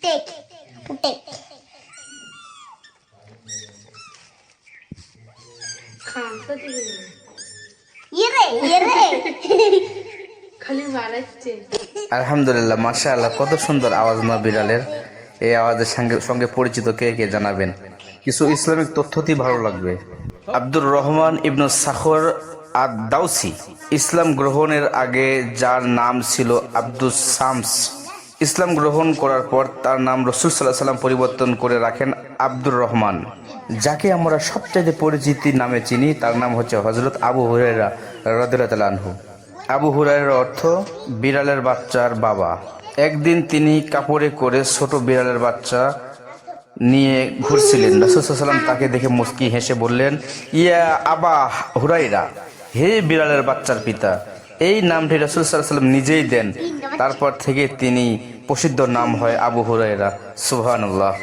উটেক উটেক ইরে ইরে খালি মারাচ্ছে। আলহামদুলিল্লাহ, মাশাআল্লাহ, কত সুন্দর আওয়াজ মা বিড়ালের। এই আওয়াজের সঙ্গে সঙ্গে পরিচিত কে কে জানাবেন? কিছু ইসলামিক তথ্যটি ভালো লাগবে। আব্দুর রহমান ইবনু সাখর আদ-দাউসি ইসলাম গ্রহণের আগে যার নাম ছিল আব্দুস শামস, ইসলাম গ্রহণ করার পর তার নাম রাসূল সাল্লাল্লাহু আলাইহি ওয়াসাল্লাম পরিবর্তন করে রাখেন আব্দুর রহমান। যাকে আমরা সবচেয়ে পরিচিতি নামে চিনি তার নাম হচ্ছে হযরত আবু হুরায়রা রাদিয়াল্লাহু তাআলা আনহু। আবু হুরায়রার অর্থ বিড়ালের বাচ্চার বাবা। একদিন তিনি কাপড়ে করে ছোট বিড়ালের বাচ্চা নিয়ে ঘুরছিলেন। রাসূল সাল্লাল্লাহু আলাইহি ওয়াসাল্লাম তাকে দেখে মুস্কি হেসে বললেন, ইয়া আবা হুরায়রা, হে বিড়ালের বাচ্চার পিতা। এই নামটি রাসূল সাল্লাল্লাহু আলাইহি ওয়াসাল্লাম নিজেই দেন। তারপর থেকে তিনি প্রসিদ্ধ নাম হয় আবু হুরায়রা। সুবহানাল্লাহ।